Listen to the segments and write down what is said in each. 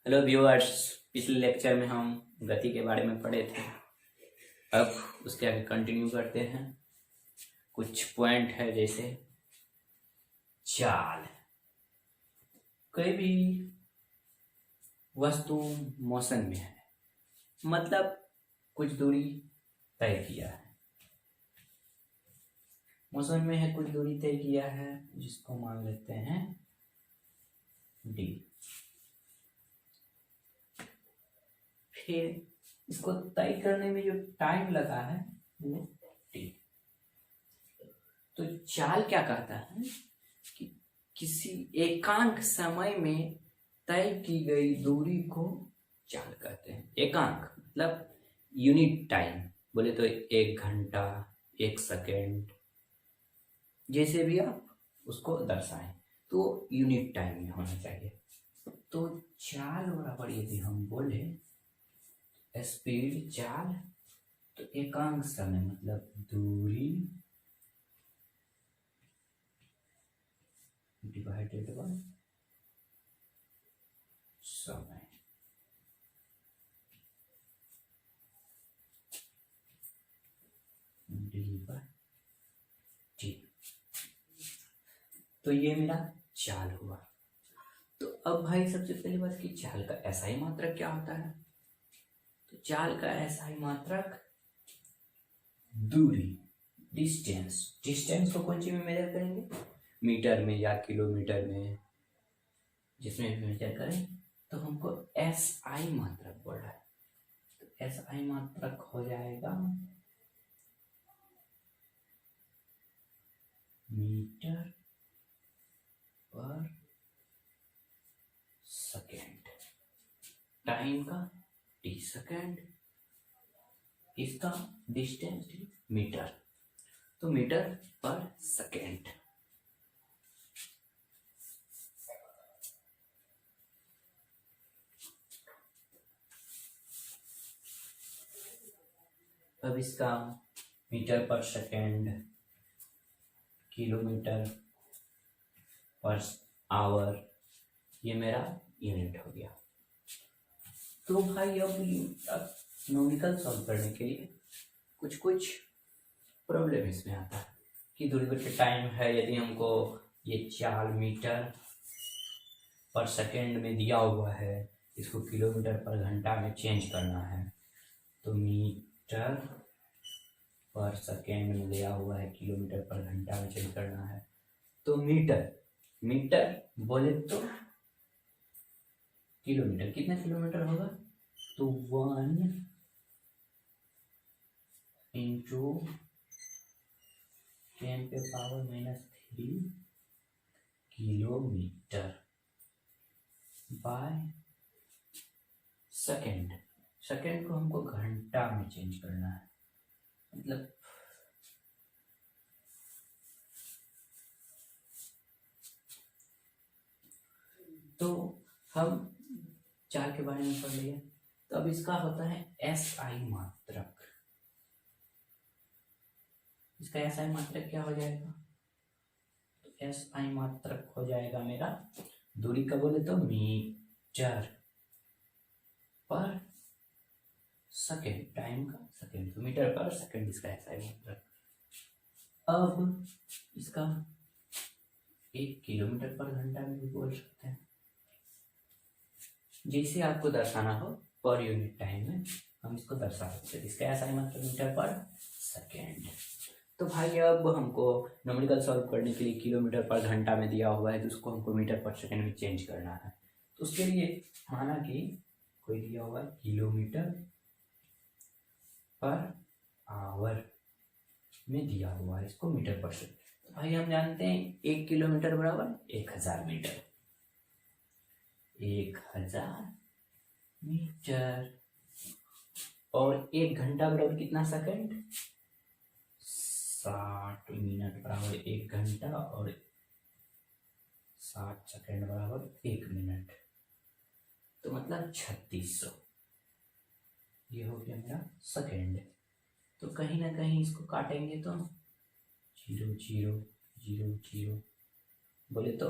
Hello viewers. पिछले lecture में हम गति के बारे में पढ़े थे। अब उसके आगे कंटिन्यू करते हैं। कुछ पॉइंट है जैसे चाल। कोई भी वस्तु मोशन में है, मतलब कुछ दूरी तय किया है। मोशन में है, कुछ दूरी तय किया है, जिसको मान लेते हैं डी। फिर इसको तय करने में जो टाइम लगा है वो टी। तो चाल क्या कहता है कि किसी एकांक समय में तय की गई दूरी को चाल कहते हैं। एकांक मतलब यूनिट टाइम, बोले तो 1 घंटा, 1 सेकेंड, जैसे भी आप उसको दर्शाएं तो यूनिट टाइम में होना चाहिए। तो चाल बराबर यदि हम बोले स्पीड चाल, तो एकांक समय मतलब दूरी डिवाइडेड बाय समय। D by T. तो ये मेरा चाल हुआ। तो अब भाई सबसे पहली बात कि चाल का एसआई मात्रक क्या होता है। तो चाल का एसआई मात्रक दूरी, डिस्टेंस। डिस्टेंस को कौन सी में मेजर करेंगे, मीटर में या किलोमीटर में, जिसमें भी मेजर करें तो हमको एसआई मात्रक बोल रहा है। तो एसआई मात्रक हो जाएगा मीटर पर सेकेंड। टाइम का टी सेकेंड, इसका डिस्टेंस मीटर, तो मीटर पर सेकेंड। अब इसका मीटर पर सेकेंड, किलोमीटर पर आवर, ये मेरा यूनिट हो गया। तो भाई अब न्यूमेरिकल सॉल्व करने के लिए कुछ कुछ प्रॉब्लम इसमें आता है कि दूरी का टाइम है। यदि हमको ये 4 मीटर पर सेकेंड में दिया हुआ है, इसको किलोमीटर पर घंटा में चेंज करना है, तो मीटर पर सेकेंड में दिया हुआ है, किलोमीटर पर घंटा में चेंज करना है। तो मीटर मीटर बोले तो किलोमीटर, कितना किलोमीटर होगा, तो 1 into 10⁻³ kilometre by second. Second को हमको घंटा में चेंज करना है, मतलब तो हम चाल के बारे में पढ़ लिए। तो अब इसका होता है एसआई मात्रक। इसका एसआई मात्रक क्या हो जाएगा, तो एसआई मात्रक हो जाएगा मेरा दूरी का बोले तो मीटर पर सेकेंड, टाइम का सेकेंड, तो मीटर पर सेकेंड इसका एसआई मात्रक। अब इसका 1 किलोमीटर पर घंटा में भी बोल सकते हैं, जैसे आपको दर्शाना हो पर यूनिट टाइम में हम इसको दर्शा सकते हैं। इसका एसआई मात्रक मीटर पर सेकेंड। तो भाई अब हमको न्यूमेरिकल सॉल्व करने के लिए किलोमीटर पर घंटा में दिया हुआ है, तो उसको हमको मीटर पर सेकेंड में चेंज करना है। तो उसके लिए माना कि कोई दिया हुआ है किलोमीटर पर आवर में दिया हुआ है, इसको मीटर पर सेकेंड। तो भाई हम जानते हैं 1 किलोमीटर बराबर 1000 मीटर, 1000 मीटर। और 1 घंटा बराबर कितना सेकंड, 60 मिनट बराबर 1 घंटा, और 60 सेकंड बराबर 1 मिनट, तो मतलब 3600। ये हो गया मेरा सेकंड। तो कहीं ना कहीं इसको काटेंगे तो 0 0 0 0, बोले तो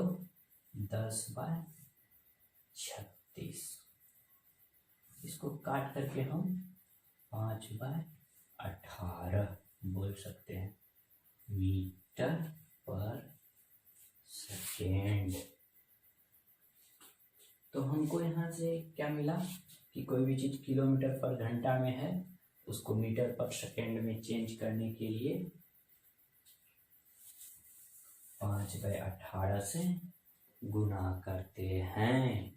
10/36। काट करके हम 5/18 बोल सकते हैं मीटर पर सेकेंड। तो हमको यहाँ से क्या मिला कि कोई भी चीज़ किलोमीटर पर घंटा में है, उसको मीटर पर सेकेंड में चेंज करने के लिए 5/18 से गुना करते हैं।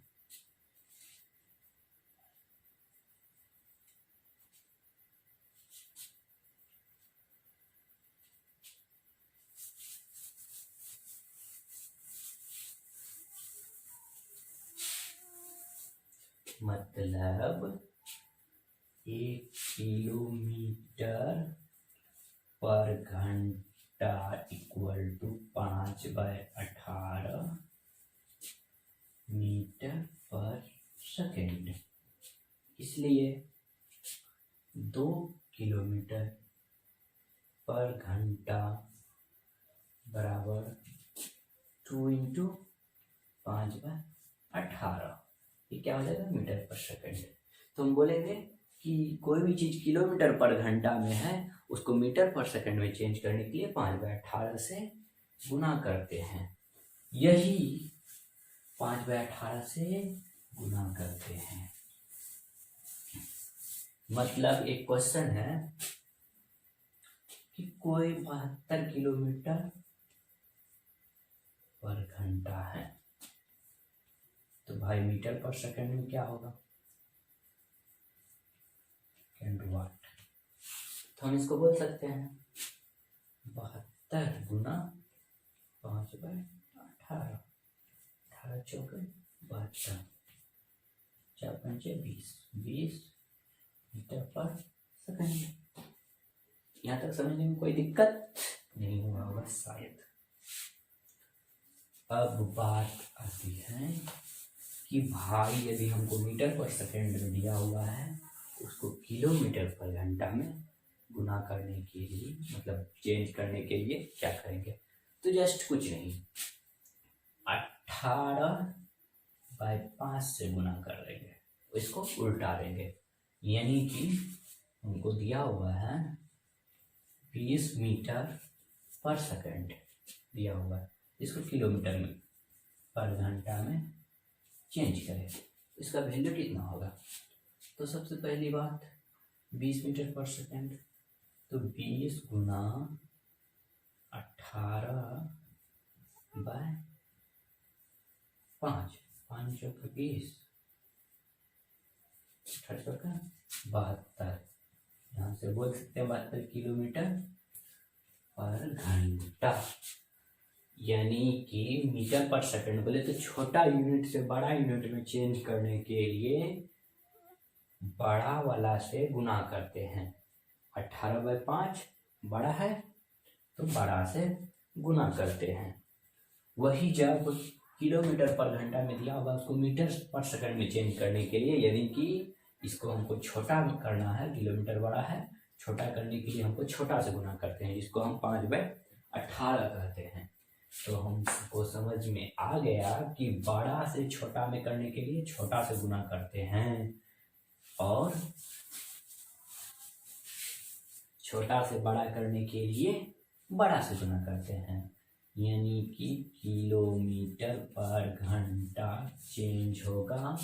मतलब 1 किलोमीटर पर घंटा इक्वल टू 5/18 मीटर पर सेकेंड। इसलिए 2 किलोमीटर पर घंटा बराबर 2 × 5/18, ये क्या हो जाएगा मीटर पर सेकेंड। तो हम बोलेंगे कि कोई भी चीज़ किलोमीटर पर घंटा में है, उसको मीटर पर सेकंड में चेंज करने के लिए 5/18 से गुना करते हैं। यही 5/18 से गुना करते हैं। मतलब एक क्वेश्चन है कि कोई 72 किलोमीटर पर घंटा है, तो भाई मीटर पर सेकंड में क्या होगा, वाट। तो हम इसको बोल सकते हैं 72 गुना 5/18, 18 चौके 72, 4 पंचे 20 मीटर पर सेकंड। यहाँ तक समझने में कोई दिक्कत नहीं हुआ होगा शायद। अब बात आती है कि भाई यदि हमको मीटर पर सेकंड में दिया हुआ है, उसको किलोमीटर पर घंटा में गुना करने के लिए, मतलब चेंज करने के लिए क्या करेंगे, तो जस्ट कुछ नहीं, 18/5 से गुना कर देंगे, इसको उल्टा देंगे। यानी कि हमको दिया हुआ है 20 मीटर पर सेकंड दिया हुआ है, इसको किलोमीटर में पर घंटा में चेंज करें, इसका वैल्यू कितना होगा। तो सबसे पहली बात 20 मीटर पर सेकंड, तो 20 गुना 18/5, 5 चौके 20, 18 चौके 72, यहाँ से बोल सकते हैं 72 किलोमीटर पर घंटा। यानी कि मीटर पर सेकंड बोले तो छोटा यूनिट से बड़ा यूनिट में चेंज करने के लिए बड़ा वाला से गुना करते हैं। 18/5 बड़ा है तो बड़ा से गुना करते हैं। वही जब किलोमीटर पर घंटा में दिया होगा, उसको मीटर पर सेकंड में चेंज करने के लिए, यानी कि इसको हमको छोटा करना है, किलोमीटर बड़ा है, छोटा करने के लिए हमको छोटा से गुना करते हैं, जिसको हम 5/18 कहते हैं। तो हमको समझ में आ गया कि बड़ा से छोटा में करने के लिए छोटा से गुना करते हैं और छोटा से बड़ा करने के लिए बड़ा से गुना करते हैं। यानी कि किलोमीटर पर घंटा चेंज होगा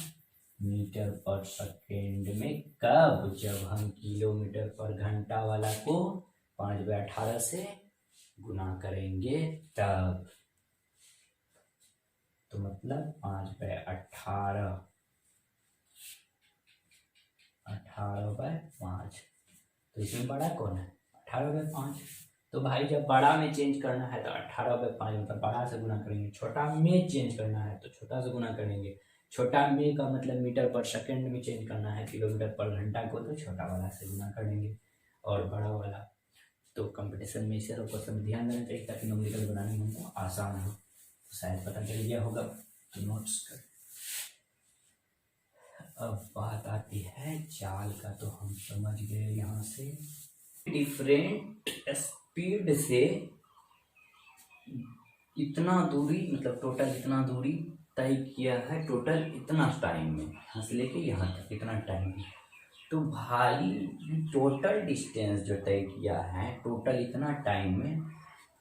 मीटर पर सेकेंड में कब, जब हम किलोमीटर पर घंटा वाला को 5/18 से गुना करेंगे तब। तो मतलब 5/18, 18/5, तो इसमें बड़ा कौन है 18/5। तो भाई जब बड़ा में चेंज करना है तो 18/5 मतलब बड़ा से गुना करेंगे, छोटा में चेंज करना है तो छोटा से गुना करेंगे। छोटा में का मतलब मीटर पर सेकंड में चेंज करना है, किलोमीटर पर घंटा को तो छोटा वाला से गुना करेंगे, और बड़ा वाला तो कंपटीशन में इसे क्वेश्चन ध्यान देना चाहिए ताकि न्यूमेरिकल बनाने में हमको आसान हो। तो शायद पता चल गया होगा, तो नोट्स कर। अब बात आती है चाल का, तो हम समझ गए यहाँ से डिफरेंट स्पीड से इतना दूरी, मतलब टोटल इतना दूरी तय किया है, टोटल इतना टाइम में, यहाँ से लेके यहाँ तक इतना टाइम में। तो भाई टोटल डिस्टेंस जो तय किया है टोटल इतना टाइम में,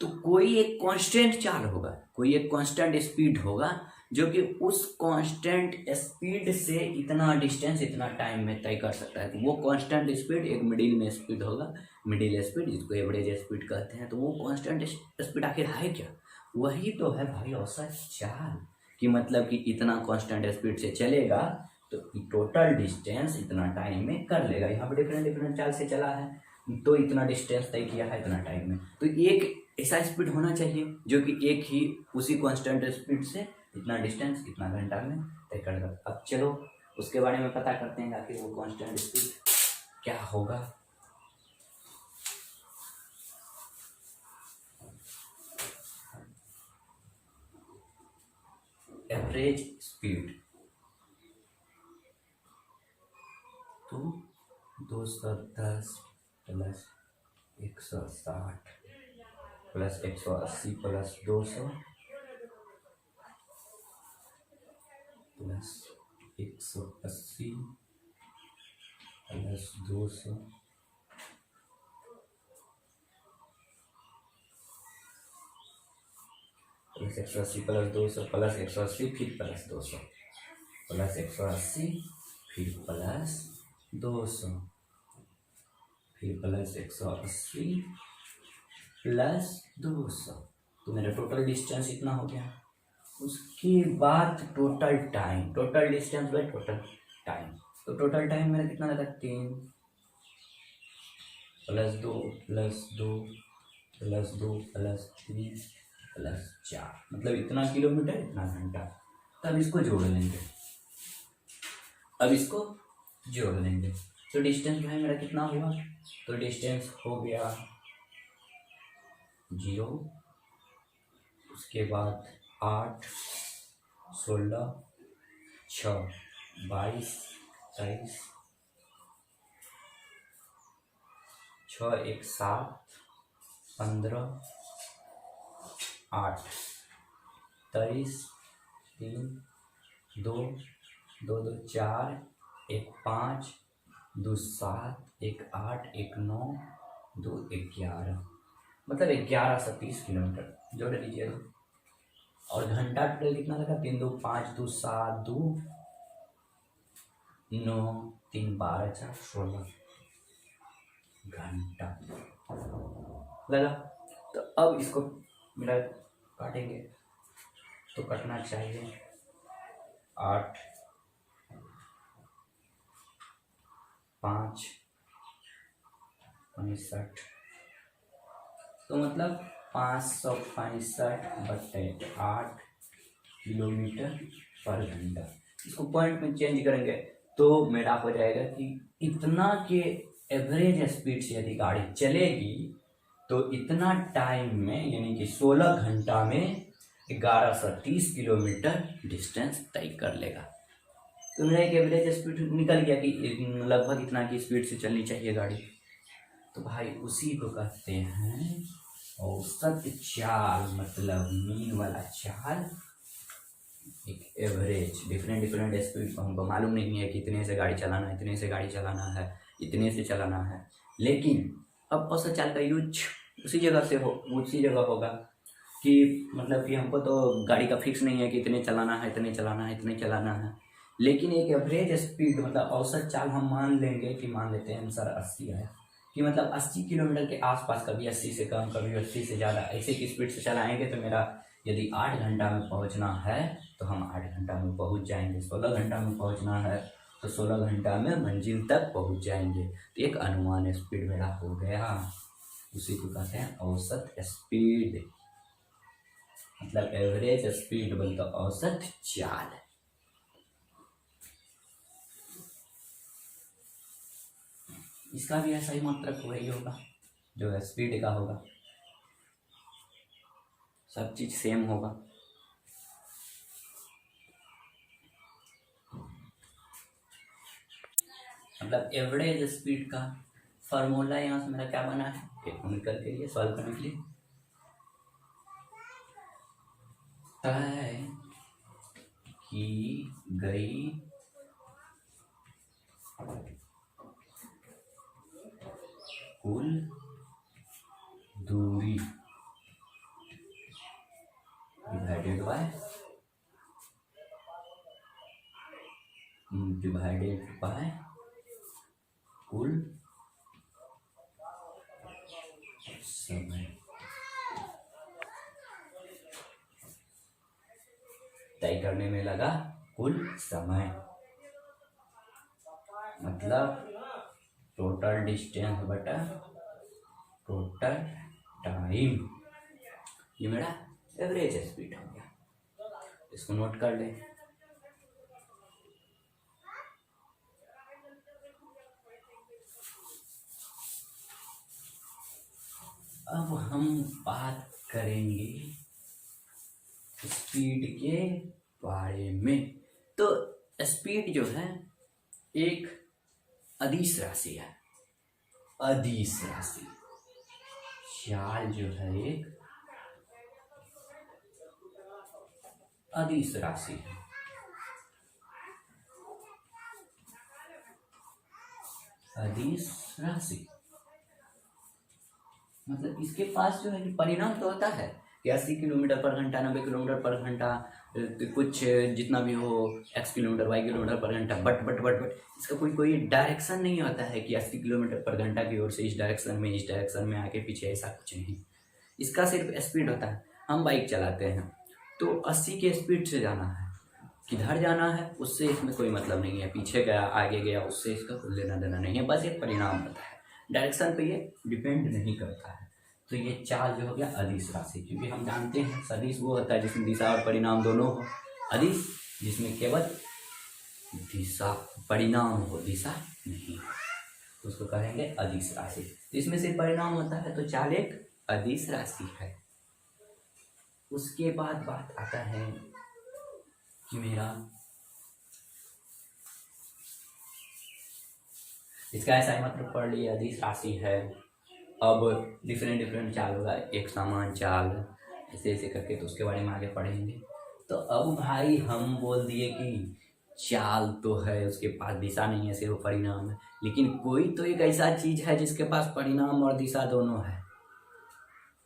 तो कोई एक कांस्टेंट चाल होगा, कोई एक कांस्टेंट स्पीड होगा जो कि उस कांस्टेंट स्पीड से इतना डिस्टेंस इतना टाइम में तय कर सकता है। तो वो कांस्टेंट स्पीड एक मिडिल में स्पीड होगा, मिडिल स्पीड जिसको एवरेज स्पीड कहते हैं। तो वो कांस्टेंट स्पीड आखिर है क्या? वही तो है भाई औसत चाल, कि मतलब कि इतना कांस्टेंट स्पीड से चलेगा तो टोटल डिस्टेंस इतना टाइम में कर लेगा। यहाँ पर डिफरेंट डिफरेंट चाल से चला है तो इतना डिस्टेंस तय किया है इतना टाइम में। तो एक ऐसा स्पीड होना चाहिए जो कि एक ही उसी कांस्टेंट स्पीड से इतना डिस्टेंस इतना घंटा में तय कर दे। अब चलो उसके बारे में पता करते हैं आखिर वो कांस्टेंट स्पीड क्या होगा। एवरेज स्पीड तो 210 plus 160 plus 180 plus 200 plus 180 plus 200 plus 180 plus 200 plus 180 फिर प्लस 200 प्लस 180 फिर प्लस 200 फिर प्लस 180 प्लस 200। तो मेरा टोटल डिस्टेंस इतना हो गया। उसके बाद total time, total distance by total time. तो टोटल टाइम मेरा कितना लगा? 3 plus 2 plus 2 plus 2 plus 3 plus 4, मतलब इतना किलोमीटर इतना घंटा। तब इसको जोड़ लेंगे, अब इसको जोड़ लेंगे तो डिस्टेंस जो है मेरा कितना हुआ? तो डिस्टेंस हो गया 0, उसके बाद 8 16 6 22 23 6 1 7 15 8 23 3 2 2 2 4 1 5 2 7 1 8 1 9 2 11, मतलब 11 से 30 किलोमीटर जोड़ लीजिए। और घंटा टोटल कितना लगा? 3 2 5 2 7 2 9 3 12 4 16 घंटा लगा। तो अब इसको मेरा काटेंगे तो कटना चाहिए 8 5 65, तो मतलब 565/8 किलोमीटर पर घंटा। इसको पॉइंट में चेंज करेंगे तो मेरा हो जाएगा कि इतना के एवरेज स्पीड से यदि गाड़ी चलेगी तो इतना टाइम में यानी कि 16 घंटा में 1130 किलोमीटर डिस्टेंस तय कर लेगा। तो मेरा एक एवरेज स्पीड निकल गया कि लगभग इतना की स्पीड से चलनी चाहिए गाड़ी। तो भाई उसी को कहते हैं औसत चाल, मतलब मीन वाला चाल। एक एवरेज डिफरेंट डिफरेंट स्पीड को हमको मालूम नहीं है कि इतने से गाड़ी चलाना है, इतने से गाड़ी चलाना है, इतने से चलाना है, लेकिन अब औसत चाल का यूज उसी जगह से हो उसी जगह होगा कि मतलब कि हमको तो गाड़ी का फिक्स नहीं है कि इतने चलाना है, इतने चलाना है, इतने चलाना है, लेकिन एक एवरेज स्पीड मतलब औसत चाल हम मान लेंगे कि मान लेते हैं सर 80 है, कि मतलब 80 किलोमीटर के आसपास, कभी 80 से कम कभी 80 से ज़्यादा ऐसे की स्पीड से चलाएंगे तो मेरा यदि 8 घंटा में पहुंचना है तो हम 8 घंटा में पहुंच जाएंगे। 16 घंटा में पहुंचना है तो 16 घंटा में मंजिल तक पहुंच जाएंगे। तो एक अनुमान स्पीड मेरा हो गया, उसी को कहते हैं औसत स्पीड, मतलब एवरेज स्पीड बोलते औसत चाल। इसका भी ऐसा ही मात्रक वही होगा जो स्पीड का होगा, सब चीज सेम होगा। मतलब एवरेज स्पीड का फॉर्मूला यहाँ से मेरा क्या बना है टेक्निकल के लिए सॉल्व करने के लिए, तय की गई कुल दूरी डिवाइडेड बाय कुल समय। तय करने में लगा कुल समय, मतलब टोटल डिस्टेंस बटा टोटल टाइम। ये मेरा एवरेज स्पीड हो गया, इसको नोट कर ले। अब हम बात करेंगे स्पीड के बारे में। तो स्पीड जो है एक अदिश राशि है, अदिश राशि। चाल जो है एक अदिश राशि है। अदिश राशि मतलब इसके पास जो है कि परिणाम तो होता है कि 80 किलोमीटर पर घंटा, 90 किलोमीटर पर घंटा, कुछ जितना भी हो, x किलोमीटर, y किलोमीटर पर घंटा, बट इसका कोई डायरेक्शन नहीं होता है कि 80 किलोमीटर पर घंटा की ओर से इस डायरेक्शन में आगे पीछे, ऐसा कुछ नहीं। इसका सिर्फ स्पीड होता है। हम बाइक चलाते हैं तो 80 के स्पीड से जाना है, किधर जाना है उससे इसमें कोई मतलब नहीं है, पीछे गया आगे गया उससे इसका कोई लेना देना नहीं है, बस एक परिणाम होता है, डायरेक्शन पे ये डिपेंड नहीं करता है। तो ये चाल जो हो गया अदिश राशि, क्योंकि हम जानते हैं सदिश वो होता है जिसमें दिशा और परिणाम दोनों हो, अदिश जिसमें केवल दिशा परिणाम हो, दिशा नहीं, तो उसको कहेंगे अदिश राशि। इसमें सिर्फ परिणाम होता है तो चाल एक अदिश राशि है। उसके बाद बात आता है कि मेरा इसका ऐसा ही मतलब पढ़ लिया, अदिश राशि है। अब डिफरेंट चाल होगा, एक समान चाल, ऐसे ऐसे करके, तो उसके बारे में आगे पढ़ेंगे। तो अब भाई हम बोल दिए कि चाल तो है, उसके पास दिशा नहीं है, सिर्फ परिणाम है, लेकिन कोई तो एक ऐसा चीज है जिसके पास परिणाम और दिशा दोनों है।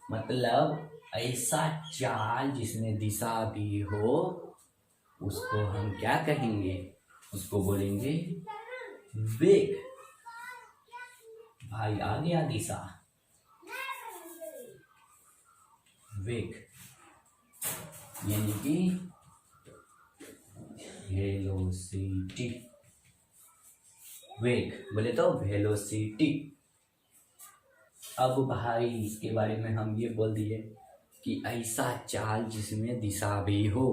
मतलब ऐसा चाल जिसमें दिशा भी हो उसको हम क्या कहेंगे, उसको बोलेंगे वेग। भाई आ गया दिशा, वेग यानी कि वेलोसिटी। वेग बोले तो वेलोसिटी। अब भाई इसके बारे में हम ये बोल दिए कि ऐसा चाल जिसमें दिशा भी हो,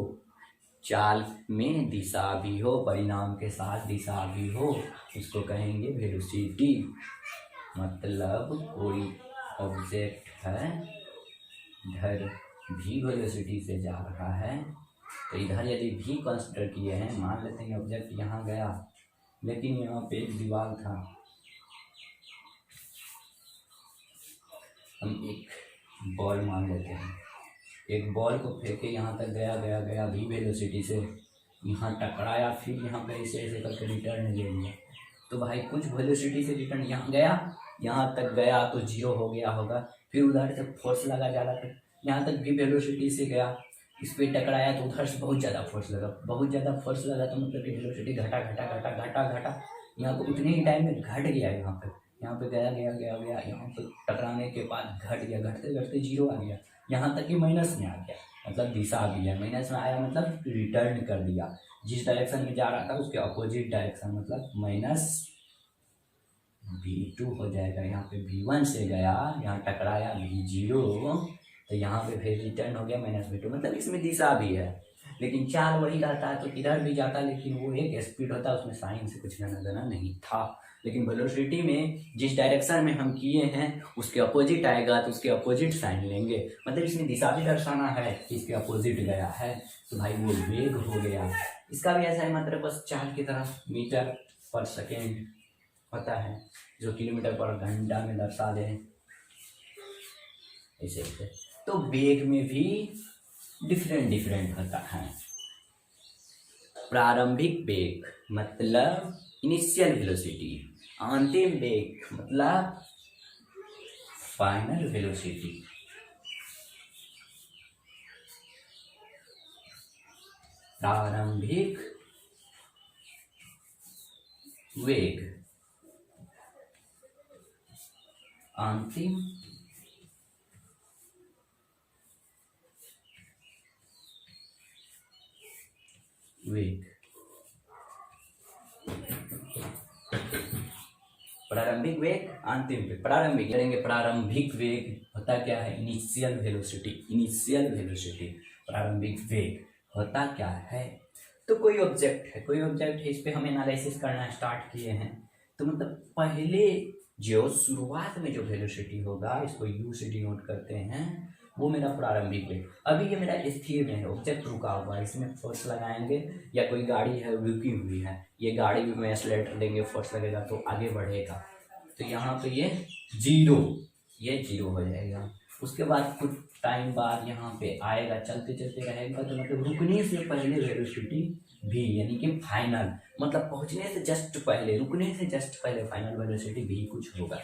चाल में दिशा भी हो, परिणाम के साथ दिशा भी हो, उसको कहेंगे वेलोसिटी। मतलब कोई ऑब्जेक्ट है, इधर भी वेलोसिटी से जा रहा है, तो इधर यदि भी कंसिडर किए हैं, मान लेते हैं ऑब्जेक्ट यहाँ गया, लेकिन यहाँ पे एक दीवार था, हम एक बॉल मान लेते हैं, एक बॉल को फेंके यहाँ तक गया भी वेलोसिटी से, यहाँ टकराया, फिर यहाँ पे ऐसे करके रिटर्न ले लिया, तो भाई कुछ वेलोसिटी से रिटर्न यहाँ गया, यहाँ तक गया तो 0 हो गया होगा, फिर उधर से फोर्स लगा ज़्यादा, यहाँ तक भी वेलोसिटी से गया, इस पर टकराया तो उधर से बहुत ज़्यादा फोर्स लगा, तो मतलब कि वेलोसिटी घटा, यहाँ पर उतने ही टाइम में घट गया, यहाँ पे गया, यहाँ पे टकराने के बाद घट गया, घटते 0 आ गया, यहाँ तक कि माइनस में आ गया, मतलब दिशा भी है, माइनस में आया मतलब रिटर्न कर दिया, जिस डायरेक्शन में जा रहा था उसके अपोजिट डायरेक्शन, मतलब माइनस v2 हो जाएगा। यहाँ पे v1 से गया, यहाँ टकराया v0, तो यहाँ पे फिर रिटर्न हो गया -v2, मतलब इसमें दिशा भी है, लेकिन चाल वही रहता है, तो किधर भी जाता, लेकिन वो एक स्पीड होता है, उसमें साइन से कुछ लेना देना नहीं था। लेकिन वेलोसिटी में जिस डायरेक्शन में हम किए हैं उसके अपोजिट आएगा तो उसके अपोजिट साइन लेंगे, मतलब इसमें दिशा भी दर्शाना है कि इसके अपोजिट गया है, तो भाई वो वेग हो गया। इसका भी ऐसा ही मतलब बस चाल की तरह मीटर पर सेकेंड होता है, जो किलोमीटर पर घंटा में दर्शा दे, ऐसे। तो वेग में भी डिफरेंट होता है। प्रारंभिक वेग मतलब इनिशियल वेलोसिटी, अंतिम वेग मतलब फाइनल वेलोसिटी। प्रारंभिक वेग, अंतिम वेग। प्रारंभिक वेग, अंतिम वेग। प्रारंभिक करेंगे, प्रारंभिक वेग होता क्या है? Initial velocity. इनिशियल वेलोसिटी, प्रारंभिक वेग होता क्या है? तो कोई ऑब्जेक्ट है, इस पे हम एनालिसिस करना स्टार्ट किए हैं। तो मतलब पहले जो शुरुआत में जो वेलोसिटी होगा, इसको यू से डिनोट करते हैं, वो मेरा प्रारंभिक वेग। अभी ये मेरा स्थिर में है, ऑब्जेक्ट रुका हुआ है, इसमें फोर्स लगाएंगे, या कोई गाड़ी है रुकी हुई है, ये गाड़ी में एक्सेलरेटर देंगे, फोर्स लगेगा तो आगे बढ़ेगा। तो यहाँ पे ये जीरो हो जाएगा। उसके बाद कुछ टाइम बाद यहाँ पे आएगा, चलते चलते रहेगा, तो मतलब रुकने से पहले वेलोसिटी भी, यानी कि फाइनल, मतलब पहुंचने से जस्ट पहले, रुकने से जस्ट पहले फाइनल वेलोसिटी भी कुछ होगा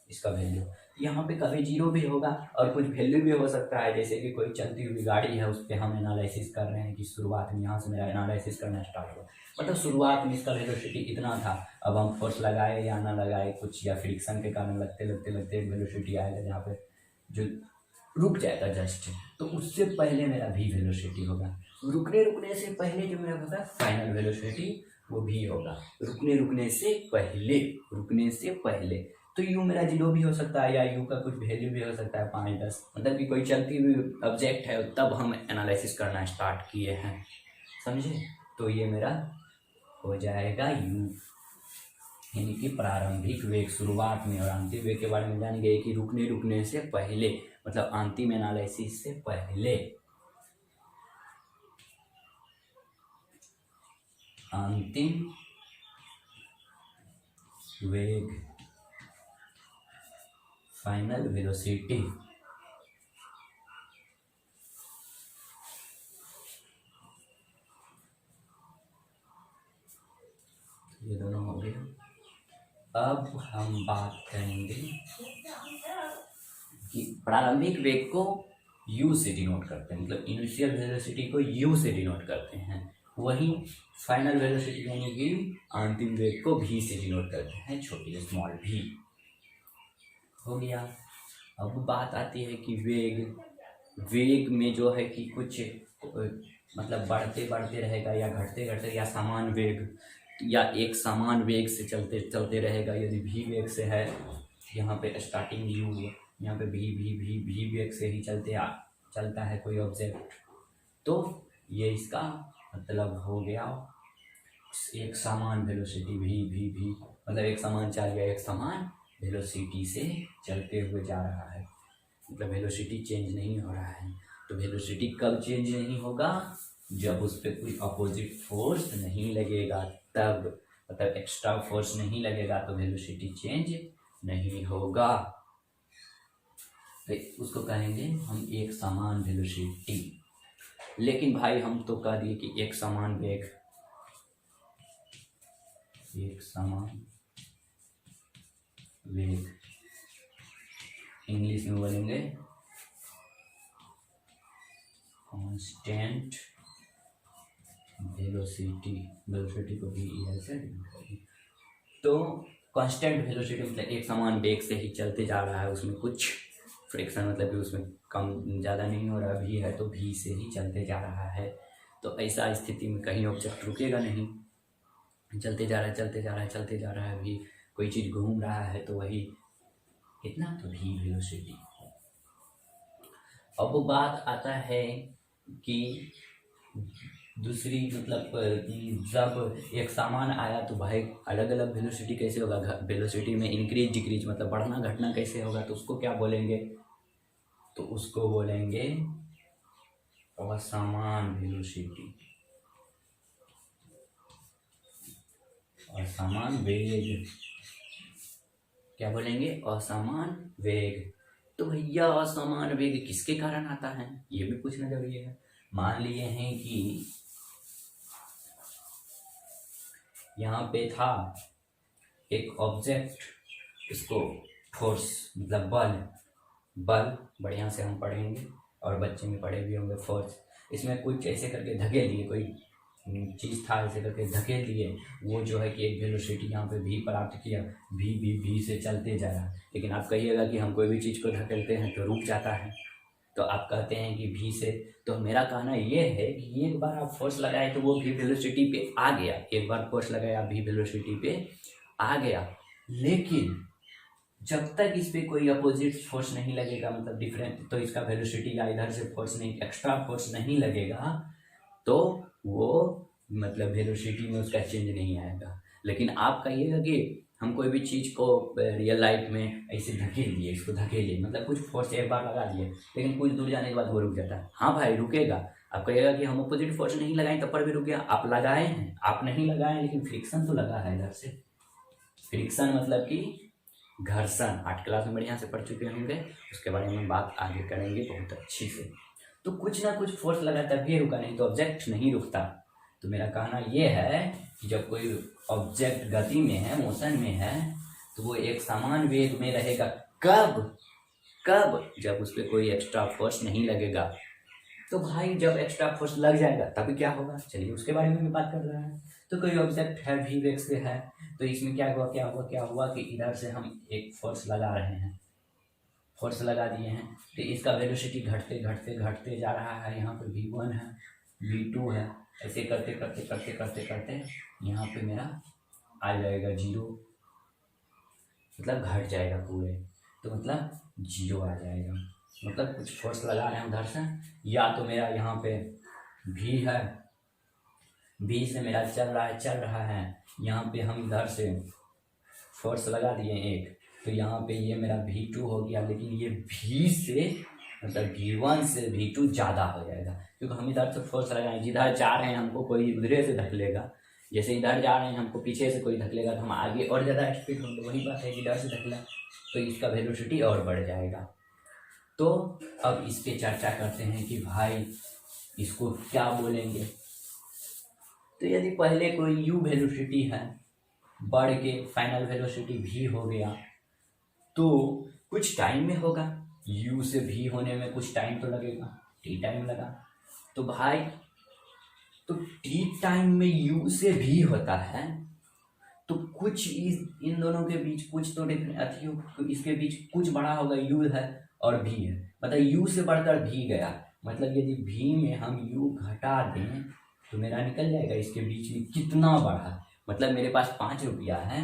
इसका वैल्यू। यहाँ पे कभी जीरो भी होगा और कुछ वैल्यू भी हो सकता है, जैसे कि कोई चलती हुई गाड़ी है, उस पर हम एनालिसिस कर रहे हैं कि शुरुआत में, यहाँ से मेरा एनालिसिस करना स्टार्ट हुआ, मतलब शुरुआत में इसका वेलोसिटी इतना था, अब हम फोर्स लगाए या ना लगाए कुछ, या फ्रिक्शन के कारण लगते लगते लगते वेलोसिटी आएगा जहाँ पे जो रुक जाएगा जस्ट, तो उससे पहले मेरा भी वेलोसिटी होगा। रुकने से पहले जो मेरा होगा फाइनल वेलोसिटी, वो भी होगा रुकने से पहले। तो यू मेरा जीरो भी हो सकता है, या यू का कुछ वैल्यू भी हो सकता है 5-10, मतलब कि कोई चलती हुई ऑब्जेक्ट है, तब हम एनालिसिस करना स्टार्ट किए हैं, समझे? तो ये मेरा हो जाएगा यू, यानी कि प्रारंभिक वेग शुरुआत में, और अंतिम वेग के बारे में जान गए कि रुकने से पहले, मतलब अंतिम एनालिसिस से पहले। अंतिम वेग, फाइनल वेलोसिटी। ये दोनों हो गए। अब हम बात करेंगे कि प्रारंभिक वेग को u से डिनोट करते हैं, मतलब इनिशियल वेलोसिटी को u से डिनोट करते हैं, वही फाइनल वेलोसिटी यानी कि अंतिम वेग को v से डिनोट करते हैं, छोटी स्मॉल v। हो गया। अब बात आती है कि वेग में जो है कि कुछ मतलब बढ़ते बढ़ते रहेगा, या घटते घटते, या समान वेग, या एक समान वेग से चलते चलते रहेगा। यदि v वेग से है, यहाँ पे स्टार्टिंग u, यहाँ पे v वेग से ही चलता है कोई ऑब्जेक्ट, तो ये इसका मतलब हो गया एक समान वेलोसिटी v, मतलब एक समान चाल या एक समान वेलोसिटी से चलते हुए जा रहा है, मतलब वेलोसिटी चेंज नहीं हो रहा है। तो वेलोसिटी कब चेंज नहीं होगा? जब उस पर कोई अपोजिट फोर्स नहीं लगेगा, तब, मतलब एक्स्ट्रा फोर्स नहीं लगेगा तो वेलोसिटी चेंज नहीं होगा। तो उसको कहेंगे हम एक समान वेलोसिटी। लेकिन भाई हम तो कह दिए कि एक समान वेग, एक समान वेग, इंग्लिश में बोलेंगे कांस्टेंट वेलोसिटी को भी ऐसे तो कांस्टेंट वेलोसिटी मतलब एक समान वेग से ही चलते जा रहा है, उसमें कुछ फ्रिक्शन, मतलब कि उसमें कम ज़्यादा नहीं हो रहा, भी है तो भी से ही चलते जा रहा है। तो ऐसा स्थिति में कहीं ऑब्जेक्ट रुकेगा नहीं, चलते जा रहा है भी, कोई चीज़ घूम रहा है तो वही कितना, तो भी वेलोसिटी। अब बात आता है कि दूसरी, मतलब जब एक सामान आया तो भाई अलग अलग वेलोसिटी कैसे होगा? वेलोसिटी में इंक्रीज डिक्रीज, मतलब बढ़ना घटना कैसे होगा? तो उसको क्या बोलेंगे? तो उसको बोलेंगे असमान वेलोसिटी, असमान वेग। क्या बोलेंगे? असमान वेग। तो भैया असमान वेग किसके कारण आता है, ये भी पूछना जरूरी है। मान लिए हैं कि यहाँ पे था एक ऑब्जेक्ट, इसको फोर्स मतलब बल बल बढ़िया से हम पढ़ेंगे और बच्चे में पढ़े भी होंगे। फोर्स इसमें कुछ ऐसे करके धकेल दिए, कोई चीज़ था ऐसे करके धकेल दिए, वो जो है कि एक वेलोसिटी यहाँ पे भी प्राप्त किया, भी से चलते जा रहा। लेकिन आप कहिएगा कि हम कोई भी चीज़ को धकेलते हैं तो रुक जाता है, तो आप कहते हैं कि भी से। तो मेरा कहना ये है कि एक बार आप फोर्स लगाए तो वो भी वेलोसिटी पे आ गया, एक बार फोर्स लगाया भी वेलोसिटी पे आ गया, लेकिन जब तक इस पे कोई अपोजिट फोर्स नहीं लगेगा, मतलब डिफरेंट, तो इसका वेलोसिटी या इधर से फोर्स नहीं, एक्स्ट्रा फोर्स नहीं लगेगा, तो वो मतलब वेलोसिटी में उसका चेंज नहीं आएगा। लेकिन आप कहिएगा कि हम कोई भी चीज़ को रियल लाइफ में ऐसे धकेल दिए, इसको धकेलिए, मतलब कुछ फोर्स एक बार लगा दिए, लेकिन कुछ दूर जाने के बाद वो रुक जाता है। हाँ भाई रुकेगा। आप कहिएगा कि हम अपोजिट फोर्स नहीं लगाएं तब पर भी रुक गया। आप लगाए हैं, आप नहीं लगाए, लेकिन फ्रिक्शन तो लगा है इधर से। फ्रिक्शन मतलब कि घर्षण, 8 क्लास में बढ़िया से पढ़ चुके होंगे, उसके बारे में बात आगे करेंगे बहुत अच्छी से। तो कुछ ना कुछ फोर्स लगा तभी रुका, नहीं तो ऑब्जेक्ट नहीं रुकता। तो मेरा कहना ये है कि जब कोई ऑब्जेक्ट गति में है, मोशन में है, तो वो एक समान वेग में रहेगा। कब? जब उस पर कोई एक्स्ट्रा फोर्स नहीं लगेगा। तो भाई जब एक्स्ट्रा फोर्स लग जाएगा तब क्या होगा, चलिए उसके बारे में भी बात कर रहे हैं। तो कोई ऑब्जेक्ट है, भी वेग से है, तो इसमें क्या हुआ कि इधर से हम एक फोर्स लगा रहे हैं, फोर्स लगा दिए हैं, तो इसका वेलोसिटी घटते जा रहा है। यहाँ पे v1 है, v2 है, ऐसे करते यहाँ पे मेरा आ जाएगा 0, मतलब घट जाएगा पूरे, तो मतलब 0 आ जाएगा। मतलब कुछ फोर्स लगा रहे हैं उधर से, या तो मेरा यहाँ पे v है, v से मेरा चल रहा है, यहाँ पे हम इधर से फोर्स लगा दिए एक, तो यहाँ पे ये मेरा v2 हो गया, लेकिन ये v से मतलब v1 से v2 ज़्यादा हो जाएगा, क्योंकि हम इधर से फोर्स लगाएं, जिधर जा रहे हैं हमको कोई उधरे से धकेलेगा, जैसे इधर जा रहे हैं हमको पीछे से कोई धकेलेगा तो हम आगे और ज़्यादा स्पीड होंगे। वही बात है कि इधर से धकेला तो इसका वेलोसिटी और बढ़ जाएगा। तो अब इस पर चर्चा करते हैं कि भाई इसको क्या बोलेंगे। तो यदि पहले कोई u वेलोसिटी है, बढ़ के फाइनल वेलोसिटी v हो गया, तो कुछ टाइम में होगा, u से v होने में कुछ टाइम तो लगेगा, t टाइम लगा। तो भाई तो t टाइम में u से v होता है, तो कुछ इन दोनों के बीच कुछ तो तो इसके बीच कुछ बड़ा होगा, u है और v है, मतलब u से बढ़कर v गया, मतलब यदि v में हम u घटा दें तो मेरा निकल जाएगा इसके बीच में कितना बढ़ा। मतलब मेरे पास 5 रुपया है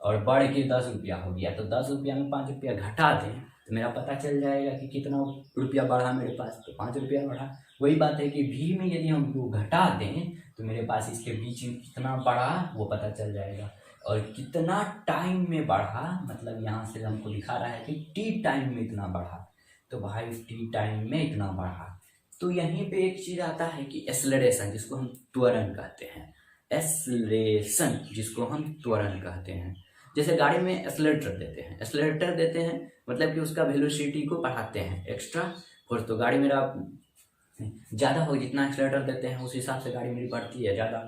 और बढ़ के 10 रुपया हो गया, तो 10 रुपया में 5 रुपया घटा दें तो मेरा पता चल जाएगा कि कितना रुपया बढ़ा मेरे पास, तो 5 रुपया बढ़ा। वही बात है कि v में यदि हम u घटा दें तो मेरे पास इसके बीच में कितना बढ़ा वो पता चल जाएगा, और कितना टाइम में बढ़ा, मतलब यहाँ से हमको दिखा रहा है कि t टाइम में इतना बढ़ा, तो भाई t टाइम में इतना बढ़ा। तो यहीं पे एक चीज़ आता है कि एक्सेलरेशन, जिसको हम त्वरण कहते हैं, एक्सेलरेशन जिसको हम त्वरण कहते हैं। जैसे गाड़ी में एक्सेलरेटर देते हैं मतलब कि उसका वेलोसिटी को बढ़ाते हैं, एक्स्ट्रा फोर्स। तो गाड़ी मेरा ज़्यादा हो, जितना एक्सेलरेटर देते हैं उस हिसाब से गाड़ी मेरी बढ़ती है ज़्यादा,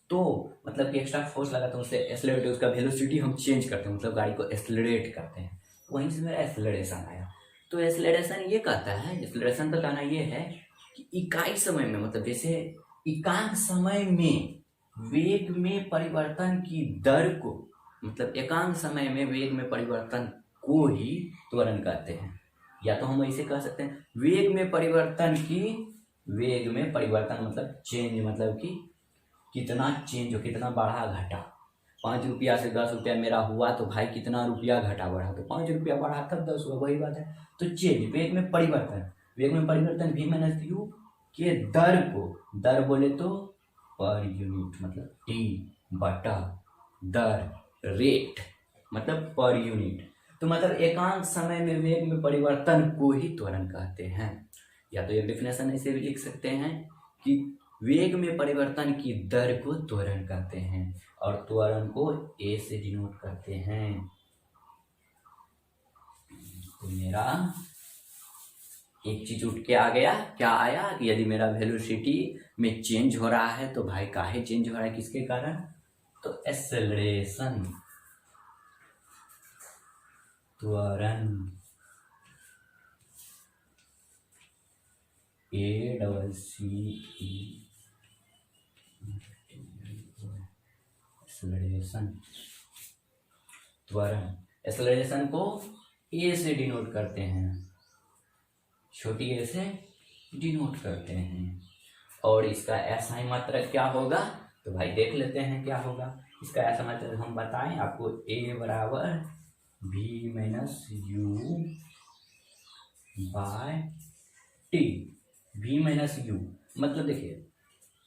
तो मतलब कि एक्स्ट्रा फोर्स लगाते हैं उससे एक्सेलरेट, उसका वेलोसिटी हम चेंज करते हैं, मतलब गाड़ी को एक्सेलरेट करते हैं, वहीं से मेरा एक्सेलरेशन आया। तो एक्सेलरेशन ये कहता है, एक्सेलरेशन का कहना ये है कि इकाई समय में, मतलब जैसे एकांक समय में वेग में परिवर्तन की दर को, मतलब एकांक समय में वेग में परिवर्तन को ही त्वरण कहते हैं। या तो हम ऐसे कह सकते हैं वेग में परिवर्तन मतलब चेंज, मतलब कि कितना चेंज हो, कितना बढ़ा घटा। 5 रुपया से 10 रुपया मेरा हुआ तो भाई कितना रुपया घटा बढ़ा, तो 5 रुपया बढ़ा तब 10 हुआ, वही बात है। तो चेंज, वेग में परिवर्तन v माइनस u के दर को, दर बोले तो पर यूनिट, मतलब t बटा दर, रेट मतलब पर यूनिट। तो मतलब एकांक समय में वेग में परिवर्तन को ही त्वरण कहते हैं। या तो एक डेफिनेशन ऐसे भी लिख सकते हैं कि वेग में परिवर्तन की दर को त्वरण कहते हैं, और त्वरण को a से डिनोट करते हैं। तो मेरा एक चीज उठ के आ गया, क्या आया कि यदि मेरा वेलोसिटी में चेंज हो रहा है तो भाई काहे चेंज हो रहा है, किसके कारण, तो एक्सेलरेशन, त्वरण। ACCE एक्सेलरेशन, त्वरण। एक्सेलरेशन को ए से डिनोट करते हैं, छोटी ए से डिनोट करते हैं। और इसका SI मात्रक क्या होगा, तो भाई देख लेते हैं क्या होगा इसका SI मात्रक। हम बताएं आपको, A बराबर V माइनस U बाय टी। V माइनस U मतलब देखिए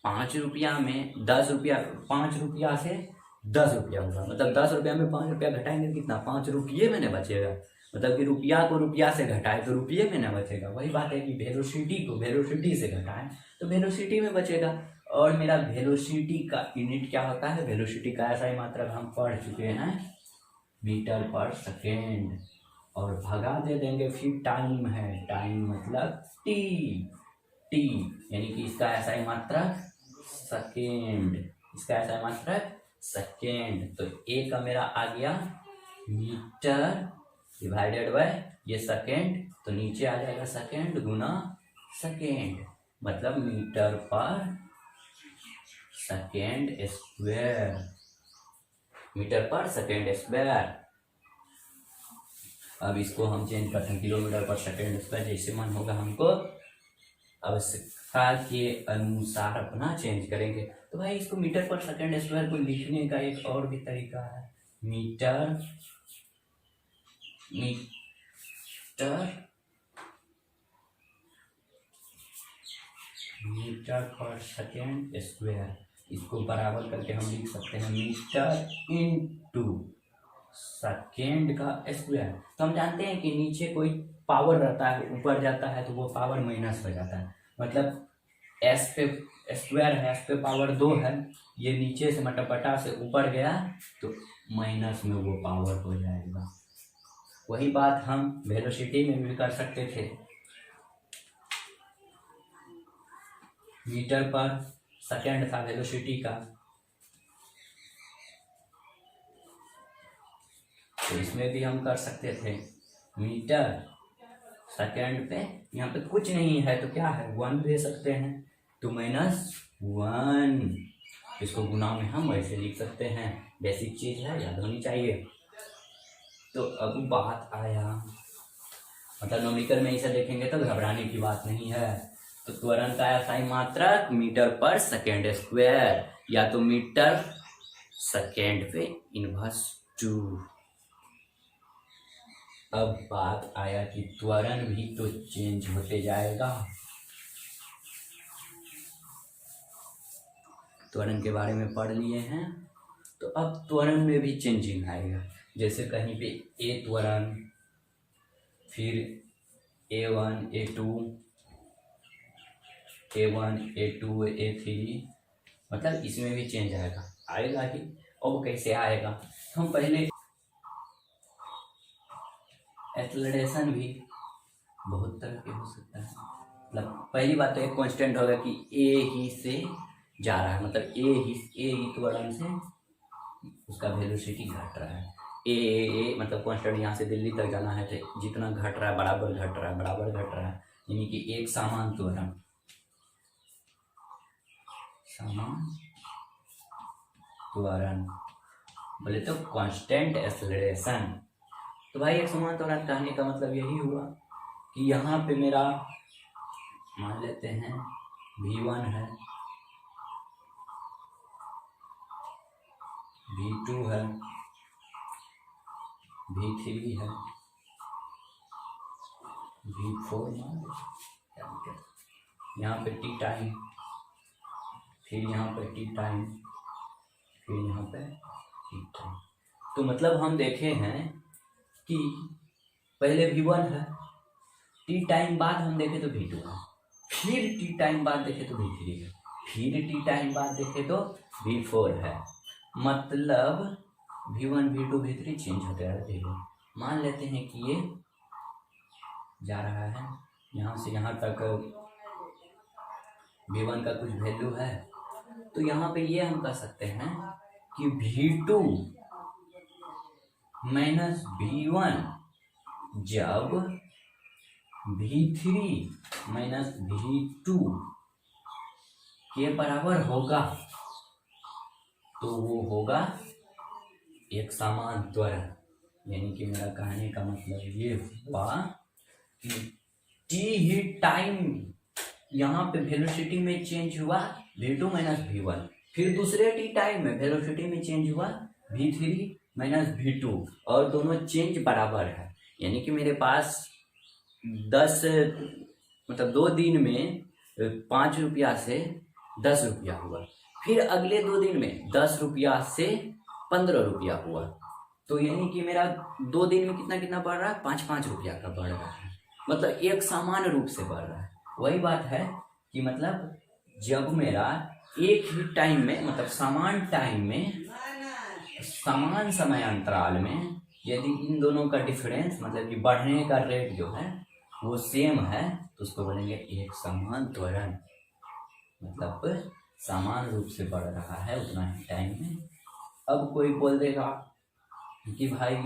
5 रुपया में 10 रुपया, 5 रुपया से 10 रुपया होगा, मतलब 10 रुपया में 5 रुपया घटाएंगे कितना, 5 रुपये में न बचेगा। मतलब कि रुपया को रुपया से घटाए तो रुपये में न बचेगा। वही बात है कि वेलोसिटी को वेलोसिटी से घटाएं तो वेलोसिटी में बचेगा। और मेरा वेलोसिटी का यूनिट क्या होता है, वेलोसिटी का SI मात्रक हम पढ़ चुके हैं मीटर पर सेकेंड। और भगा दे देंगे, फिर टाइम है, टाइम मतलब टी यानी कि इसका SI मात्रक सेकेंड, इसका SI मात्रक सेकेंड। तो ए का मेरा आ गया मीटर डिवाइडेड बाय ये सेकेंड, तो नीचे आ जाएगा सेकेंड गुना सेकेंड, मतलब मीटर पर सेकेंड स्क्वायर, मीटर पर सेकेंड स्क्वायर। अब इसको हम चेंज करते हैं किलोमीटर पर सेकेंड स्क्वायर, जैसे मन होगा हमको आवश्यकता के अनुसार अपना चेंज करेंगे। तो भाई इसको मीटर पर सेकेंड स्क्वायर को लिखने का एक और भी तरीका है, मीटर पर सेकेंड स्क्वायर। इसको बराबर करके हम लिख सकते हैं मीटर इनटू सेकेंड का स्क्वायर। तो हम जानते हैं कि नीचे कोई पावर रहता है, ऊपर जाता है तो वो पावर माइनस हो जाता है। मतलब S पे स्क्वायर है, S पे पावर 2 है, ये नीचे से मटपटा से ऊपर गया तो माइनस में वो पावर हो जाएगा। वही बात हम वेलोसिटी में भी कर सकते थे, मीटर पर सेकेंड था वेलोसिटी का, तो इसमें भी हम कर सकते थे मीटर सेकेंड पे। यहाँ पे कुछ नहीं है तो क्या है, 1 दे सकते हैं, तो -1, इसको गुना में हम वैसे लिख सकते हैं। बेसिक चीज है, याद होनी चाहिए। तो अब बात आया, मतलब न्यूमेरिकल में इसे देखेंगे तो घबराने की बात नहीं है। तो त्वरण का SI मात्रक मीटर पर सेकेंड स्क्वायर, या तो मीटर सेकेंड पे इनवर्स 2। अब बात आया कि त्वरण भी तो चेंज होते जाएगा। त्वरण के बारे में पढ़ लिए हैं, तो अब त्वरण में भी चेंजिंग आएगा। जैसे कहीं पे A त्वरण, फिर A1 A2 A2 A3, मतलब इसमें भी चेंज आएगा ही। और वो कैसे आएगा, हम पहले एक्सेलरेशन भी बहुत तरह के हो सकता है। मतलब पहली बात तो एक कांस्टेंट होगा कि ए ही से जा रहा है, मतलब ए ही त्वरण से उसका वेलोसिटी घट रहा है। ए मतलब कांस्टेंट, यहाँ से दिल्ली तक जाना है तो जितना घट रहा है बराबर घट रहा है, यानी कि एक समान त्वरण, बोले तो कांस्टेंट एक्सेलरेशन। तो भाई एक समान त्वरण कहने का मतलब यही हुआ कि यहाँ पे मेरा मान लेते हैं V1 है, V2 है, V3 है, V4 यहाँ पे टी टाइम, फिर यहाँ पे टी टाइम, फिर यहाँ पे टी टाइम। तो मतलब हम देखे हैं कि पहले V1 है, टी टाइम बाद हम देखे तो V2 है, फिर टी टाइम बाद देखे तो V3 है, फिर टी टाइम बाद देखे तो V4 है। मतलब V1 V2 V3 चेंज होते रहते हैं। मान लेते हैं कि ये जा रहा है यहाँ से यहाँ तक, V1 का कुछ वैल्यू है, तो यहाँ पे ये हम कह सकते हैं कि V2 माइनस V1 जब v3 माइनस v2 के बराबर होगा तो वो होगा एक समान त्वरण। यानी कि मेरा कहने का मतलब ये हुआ कि टी ही टाइम यहाँ पे वेलोसिटी में चेंज हुआ v2 माइनस v1, फिर दूसरे टी टाइम में वेलोसिटी में चेंज हुआ v3 माइनस v2 और दोनों चेंज बराबर है। यानी कि मेरे पास 2 दिन में 5 रुपया से 10 रुपया हुआ, फिर अगले 2 दिन में 10 रुपया से 15 रुपया हुआ। तो यानी कि मेरा 2 दिन में कितना कितना बढ़ रहा है, 5-5 रुपया का बढ़ रहा है। मतलब एक समान रूप से बढ़ रहा है। वही बात है कि मतलब जब मेरा एक ही टाइम में मतलब समान टाइम में समान समय अंतराल में यदि इन दोनों का डिफरेंस मतलब कि बढ़ने का रेट जो है वो सेम है तो उसको बोलेंगे एक समान त्वरण। मतलब समान रूप से बढ़ रहा है उतना ही टाइम में। अब कोई बोल देगा कि भाई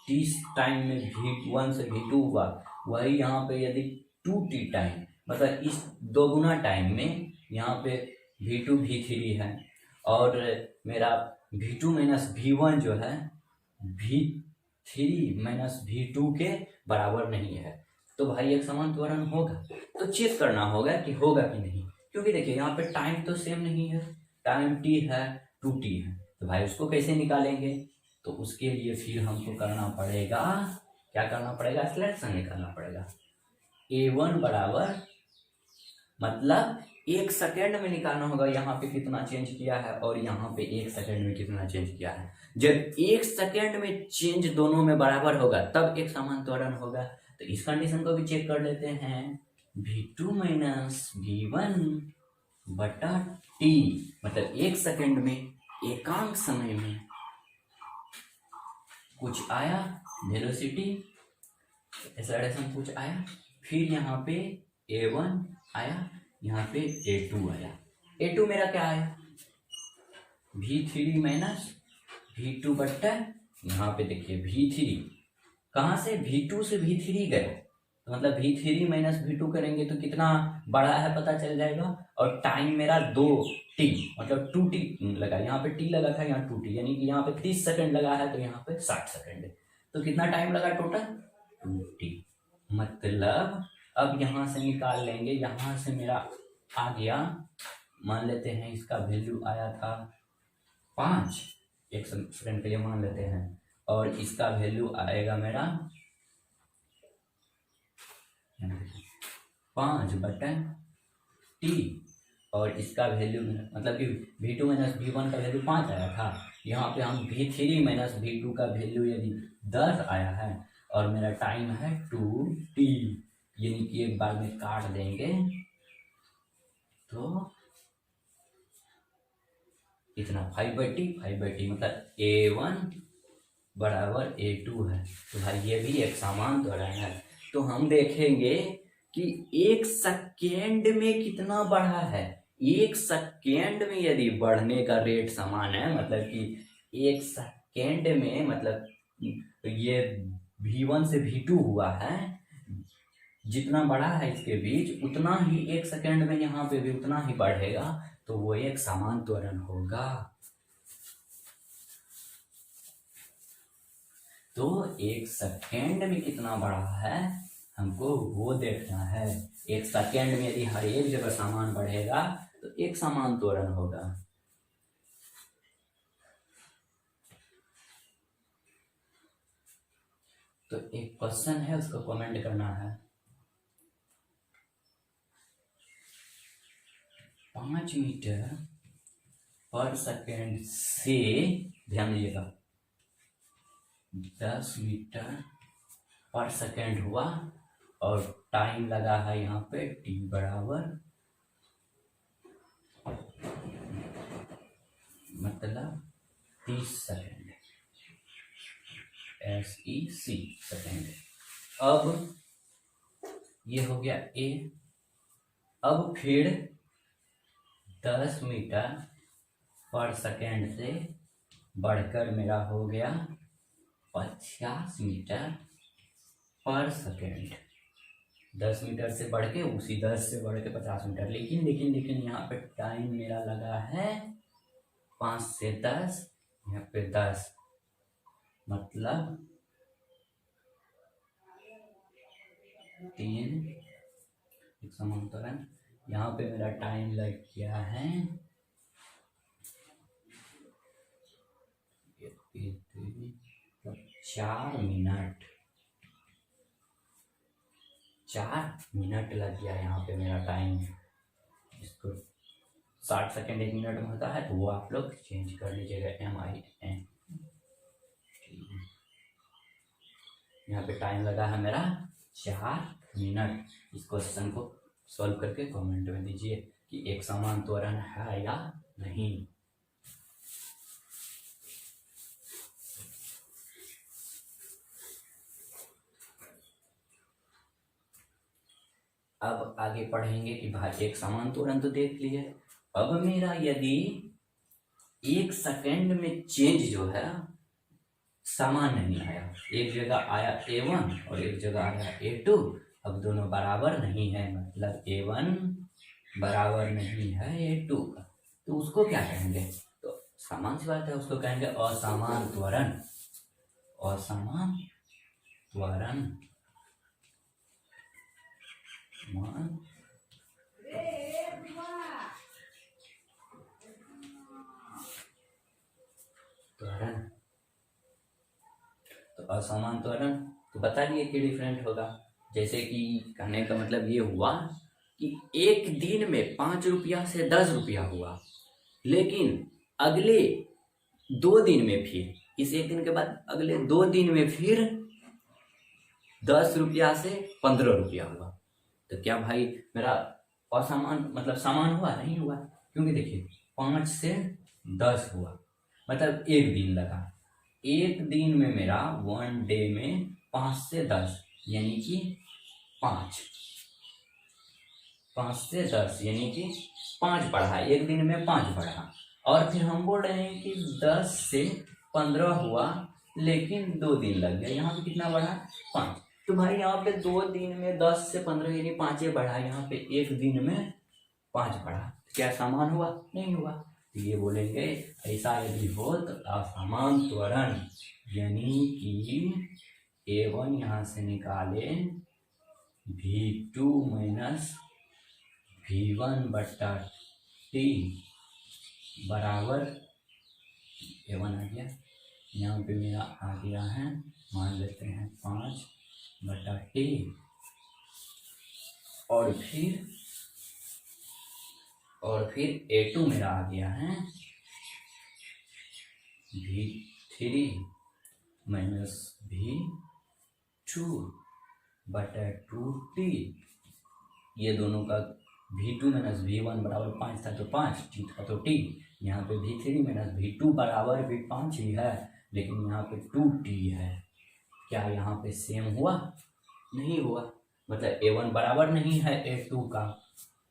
30 टाइम में v1 से v2 हुआ, वही यहाँ पे यदि 2t टाइम मतलब इस 2 गुना टाइम में यहाँ पे v2 v3 है और मेरा v2 माइनस v1 जो है v3 माइनस v2 के बराबर नहीं है तो भाई एक समान त्वरण होगा। तो चेक करना होगा कि होगा कि नहीं, क्योंकि देखिए यहाँ पे टाइम तो सेम नहीं है, टाइम t है 2t है, तो भाई उसको कैसे निकालेंगे। तो उसके लिए फिर हमको करना पड़ेगा, क्या करना पड़ेगा, सिलेक्शन निकालना पड़ेगा। a1 बराबर मतलब 1 सेकेंड में निकालना होगा यहाँ पे कितना चेंज किया है और यहाँ पे 1 सेकेंड में कितना चेंज किया है। जब 1 सेकेंड में चेंज दोनों में बराबर होगा तब एक समान त्वरण होगा। तो इस कंडीशन को भी चेक कर लेते हैं। v2 माइनस v1 बटा t मतलब 1 सेकेंड में एकांक समय में कुछ आया वेलोसिटी एक्सेलरेशन कुछ आया, फिर यहाँ पे a1 आया, यहाँ पे a2 आया। a2 मेरा क्या आया v3 माइनस v2 बट्टा यहाँ पे देखिए v3 कहाँ से v2 से v3 गए तो मतलब v3 माइनस v2 करेंगे तो कितना बड़ा है पता चल जाएगा। और टाइम मेरा 2t मतलब 2t लगा, यहाँ पे t लगा था यहाँ 2t यानी कि यहाँ पे 30 सेकंड लगा है तो यहाँ पे 60 सेकंड है। तो कितना टाइम लगा टोटल 2t। मतलब अब यहाँ से निकाल लेंगे, यहाँ से मेरा आ गया, मान लेते हैं इसका वैल्यू आया था 5, 1 सेकंड के लिए मान लेते हैं, और इसका वैल्यू आएगा मेरा 5 बटा t और इसका वैल्यू मतलब कि v2 माइनस v1 का वैल्यू 5 आया था, यहाँ पे हम v3 माइनस v2 का वैल्यू यदि 10 आया है और मेरा टाइम है 2t यानी कि एक बार में काट देंगे तो इतना 5/t मतलब a1 बराबर a2 है। तो भाई ये भी एक समान त्वरण है। तो हम देखेंगे कि 1 सेकेंड में कितना बढ़ा है। 1 सेकेंड में यदि बढ़ने का रेट समान है मतलब कि 1 सेकेंड में मतलब ये v1 से v2 हुआ है, जितना बढ़ा है इसके बीच उतना ही 1 सेकेंड में यहाँ पे भी उतना ही बढ़ेगा तो वो एक समान त्वरण होगा। तो 1 सेकेंड में कितना बढ़ा है हमको वो देखना है। 1 सेकेंड में यदि हर एक जगह समान बढ़ेगा तो एक समान त्वरण होगा। तो एक क्वेश्चन है उसको कमेंट करना है। 5 मीटर पर सेकेंड से ध्यान दीजिएगा 10 मीटर पर सेकेंड हुआ और टाइम लगा है यहाँ पे t बराबर मतलब 30 सेकेंड SEC सेकेंड। अब ये हो गया A। अब फिर 10 मीटर पर सेकेंड से बढ़कर मेरा हो गया 50 मीटर पर सेकेंड। 10 मीटर से बढ़ के उसी 10 से बढ़ के 50 मीटर। लेकिन लेकिन लेकिन यहाँ पे टाइम मेरा लगा है 5 से 10, यहाँ पे 10, मतलब 3 एक समांतरण। यहाँ पे मेरा टाइम लग गया है 4 मिनट। 4 मिनट लग गया यहाँ पे मेरा टाइम। इसको 60 सेकेंड 1 मिनट में होता है, तो वो आप लोग चेंज कर लीजिएगा MIN। यहाँ पे टाइम लगा है मेरा 4 मिनट। इस क्वेश्चन को सॉल्व करके कमेंट में दीजिए कि एक समान त्वरण है या नहीं। अब आगे पढ़ेंगे कि भाई एक समान त्वरण तो देख लिए। अब मेरा यदि 1 सेकेंड में चेंज जो है समान नहीं आया, एक जगह आया A1 और एक जगह आया A2, अब दोनों बराबर नहीं है, मतलब A1 बराबर नहीं है A2 का, तो उसको क्या कहेंगे? तो समान सी बात है, उसको कहेंगे असमान त्वरण। असमान त्वरण त्वरण। तो असमान त्वरण तो बता दिए कि डिफरेंट होगा। जैसे कि कहने का मतलब ये हुआ कि एक दिन में 5 रुपया से 10 रुपया हुआ, लेकिन अगले 2 दिन में फिर, इस एक दिन के बाद अगले 2 दिन में फिर 10 रुपया से 15 रुपया हुआ। तो क्या भाई मेरा असमान मतलब समान हुआ? नहीं हुआ, क्योंकि देखिए 5 से 10 हुआ, मतलब एक दिन लगा। एक दिन में मेरा 1 डे में 5 से 10 यानी कि 5 से 10 यानी कि 5 बढ़ा, एक दिन में 5 बढ़ा। और फिर हम बोल रहे हैं कि 10 से 15 हुआ, लेकिन 2 दिन लग गया, यहाँ पे कितना बढ़ा? 5। तो भाई यहाँ पे 2 दिन में 10 से 15 यानी 5 बढ़ा, यहाँ पे एक दिन में 5 बढ़ा, क्या समान हुआ? नहीं हुआ। तो ये बोलेंगे ऐसा यदि हो तो असमान त्वरण, यानी कि A1 यहाँ से निकाले V2 माइनस V1 बटा T बराबर A1 आ गया, यहाँ पे मेरा आ गया है, मान लेते हैं 5 बटा T, और फिर A2 मेरा आ गया है V3 माइनस V2 बटा 2T। ये दोनों का V2 माइनस V1 बराबर 5 था, तो 5, T था तो T। यहाँ पे V3 माइनस V2 बराबर भी 5 ही है, लेकिन यहाँ पे 2T है। क्या यहाँ पे सेम हुआ? नहीं हुआ, मतलब A1 बराबर नहीं है A2 का,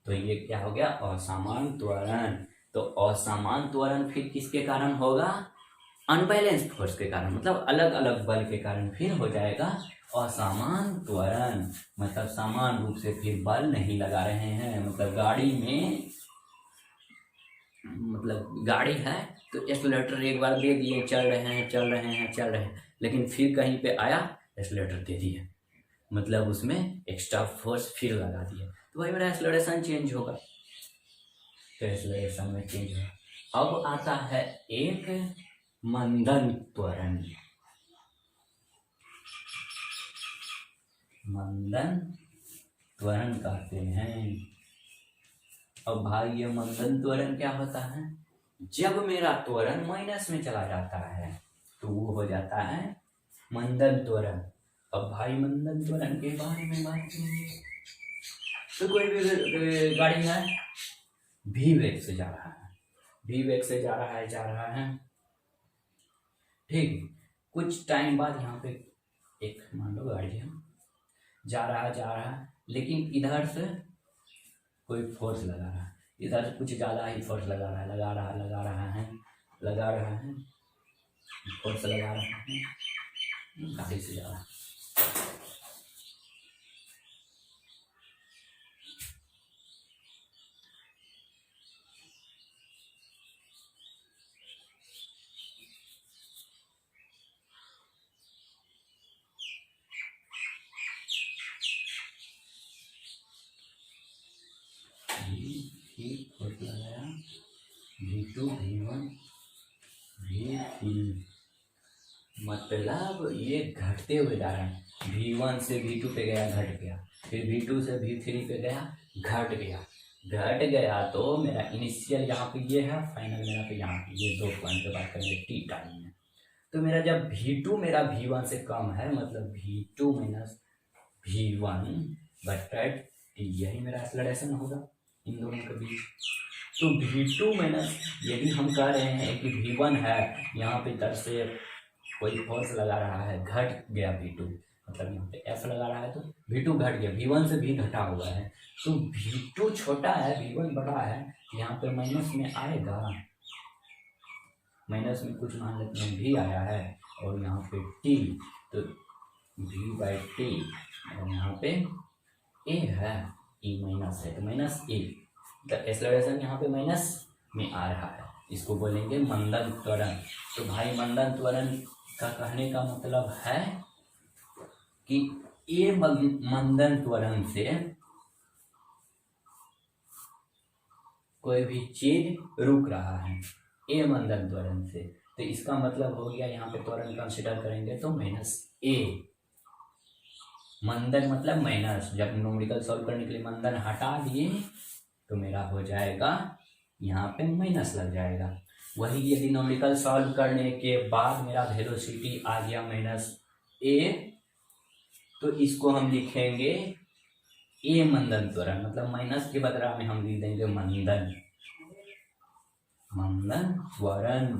तो ये क्या हो गया? असमान त्वरण। तो असमान त्वरण फिर किसके कारण होगा? अनबैलेंस फोर्स के कारण, मतलब अलग अलग बल के कारण फिर हो जाएगा असमान त्वरण। मतलब समान रूप से फिर बल नहीं लगा रहे हैं, मतलब गाड़ी में, मतलब गाड़ी है तो एक्सीलरेटर एक बार दे दिए, चल रहे हैं, लेकिन फिर कहीं पे आया एक्सीलरेटर दे दिए, मतलब उसमें एक्स्ट्रा फोर्स फिर लगा दिया, तो भाई मेरा एक्सीलरेशन चेंज होगा। तो एक्सीलरेशन में चेंज होगा। अब आता है एक मंदन त्वरण। मंदन त्वरण कहते हैं। अब भाई ये मंदन त्वरण क्या होता है? जब मेरा त्वरण माइनस में चला जाता है तो वो हो जाता है मंदन त्वरण। अब भाई मंदन त्वरण के बारे में बात करेंगे, तो कोई भी गाड़ी है, भी वेग से जा रहा है, जा रहा है, ठीक। कुछ टाइम बाद यहाँ पे एक मान लो गाड़ी है, जा रहा है, लेकिन इधर से कोई फोर्स लगा रहा है, इधर से कुछ ज़्यादा ही फोर्स लगा रहा है, फोर्स लगा रहा है, गाड़ी से जा रहा है। V2 V1 V3, मतलब ये घटते हुए जा रहा है। V1 से V2 पे गया, घट गया, फिर V2 से V3 पे गया, घट गया, घट गया। तो मेरा इनिशियल यहाँ पे ये है, फाइनल मेरा पे यहाँ पे ये 2 पॉइंट पे बात करेंगे टी टाइम में। तो मेरा जब V2 मेरा V1 से कम है, मतलब V2 माइनस V1 बटा टी, यही मेरा एक्सेलरेशन होगा इन दोनों के बीच। तो V2 माइनस, यदि हम कह रहे हैं कि V1 है, यहाँ पे इधर से कोई फोर्स लगा रहा है, घट गया V2, मतलब यहाँ पे F लगा रहा है तो V2 घट गया, V1 से भी घटा हुआ है। तो V2 छोटा है, V1 बड़ा है, यहाँ पे माइनस में आएगा, माइनस में कुछ मान लेते हैं भी आया है, और यहाँ पे T, तो V/T, और यहाँ पे A है, E माइनस है तो माइनस A, तो एक्सेलरेशन यहाँ पे माइनस में आ रहा है, इसको बोलेंगे मंदन त्वरण। तो भाई मंदन त्वरण का कहने का मतलब है कि ए मंदन त्वरण से कोई भी चीज रुक रहा है, ए मंदन त्वरण से, तो इसका मतलब हो गया, यहाँ पे त्वरण कंसिडर करेंगे तो माइनस ए। मंदन मतलब माइनस, जब न्यूमेरिकल सॉल्व करने के लिए मंदन हटा दिए तो मेरा हो जाएगा यहाँ पे माइनस लग जाएगा। वही यदि न्यूमेरिकल सॉल्व करने के बाद मेरा वेलोसिटी आ गया माइनस ए, तो इसको हम लिखेंगे ए मंदन त्वरण, मतलब माइनस के बदला में हम लिख देंगे मंदन, मंदन त्वरण।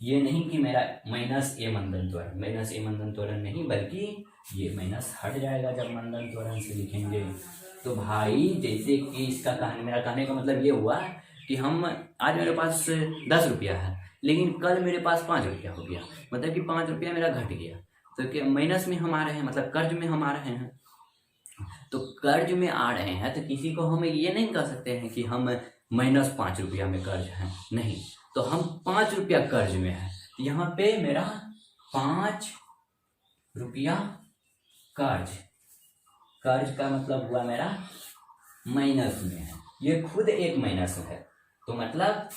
ये नहीं कि मेरा माइनस ए मंदन त्वरण, माइनस ए मंदन त्वरण नहीं, बल्कि ये माइनस हट जाएगा जब मंदन त्वरण से लिखेंगे। तो भाई जैसे कि इसका मेरा कहने का मतलब ये हुआ कि हम आज मेरे पास 10 रुपया है, लेकिन कल मेरे पास 5 रुपया हो गया, मतलब कि 5 रुपया मेरा घट गया, तो क्या माइनस में हम आ रहे हैं, मतलब कर्ज में हम आ रहे हैं। तो कर्ज में आ रहे हैं तो किसी को हम ये नहीं कह सकते हैं कि हम -5 रुपया में कर्ज हैं, नहीं, तो हम 5 रुपया कर्ज में है, यहाँ पे मेरा 5 रुपया कर्ज, कर्ज का मतलब हुआ मेरा माइनस में है, ये खुद एक माइनस है। तो मतलब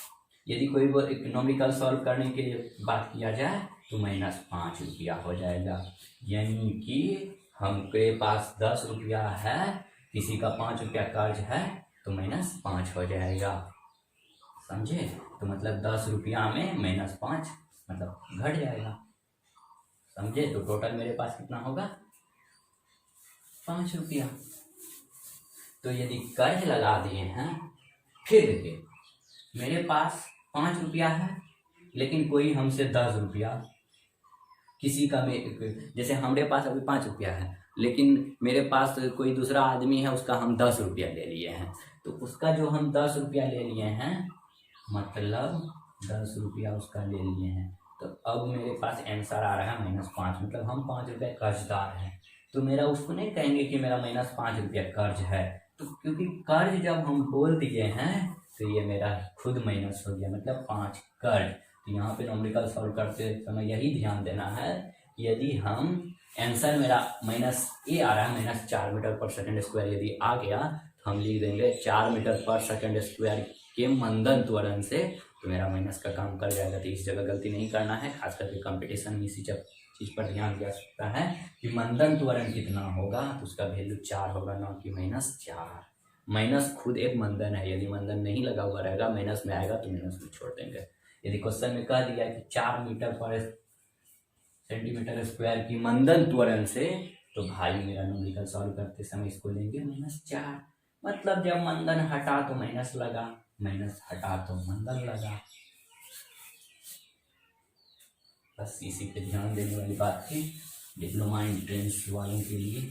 यदि कोई इकोनॉमिकल सॉल्व करने के लिए बात किया जाए तो -5 रुपया हो जाएगा, यानी कि हमके पास 10 रुपया है, किसी का 5 रुपया कर्ज है, तो -5 हो जाएगा, समझे। तो मतलब 10 रुपया में -5 मतलब घट जाएगा, समझे। तो टोटल मेरे पास कितना होगा, 5 रुपया। तो यदि कर्ज लगा दिए हैं, फिर देखिए मेरे पास 5 रुपया है, लेकिन कोई हमसे 10 रुपया, किसी का जैसे हमारे पास अभी 5 रुपया है, लेकिन मेरे पास कोई दूसरा आदमी है, उसका हम 10 रुपया ले लिए हैं, तो उसका जो हम 10 रुपया ले लिए हैं, मतलब 10 रुपया उसका ले लिए हैं, तो अब मेरे पास आंसर आ रहा है -5, मतलब हम 5 रुपया कर्जदार हैं। तो मेरा उसको नहीं कहेंगे कि मेरा -5 रुपया कर्ज है, तो क्योंकि कर्ज जब हम बोल दिए हैं तो ये मेरा खुद माइनस हो गया, मतलब 5 कर्ज। तो यहाँ पे न्यूमेरिकल सॉल्व करते समय यही ध्यान देना है, यदि हम आंसर मेरा -a आ रहा है, -4 मीटर पर सेकेंड स्क्वायर यदि आ गया, तो हम लिख देंगे 4 मीटर पर सेकेंड स्क्वायर के मंदन त्वरण से, तो मेरा माइनस का काम कर जाएगा। तो इस जगह गलती नहीं करना है, खास करके कंपटीशन में इसी चीज़ पर ध्यान दिया सकता है कि मंदन त्वरण कितना होगा, तो उसका वैल्यू 4 होगा, ना कि -4। माइनस खुद एक मंदन है, यदि मंदन नहीं लगा हुआ रहेगा, माइनस में आएगा तो माइनस में छोड़ देंगे। यदि क्वेश्चन में कह दिया कि 4 मीटर पर सेंटीमीटर स्क्वायर की मंदन त्वरण से, तो भाई मेरा न्यूमेरिकल सॉल्व करते समय इसको लेंगे -4, मतलब जब मंदन हटा तो माइनस लगा, माइनस हटा तो मंदन लगा। बस इसी पे ध्यान देने वाली बात थी डिप्लोमा एंट्रेंस वालों के लिए।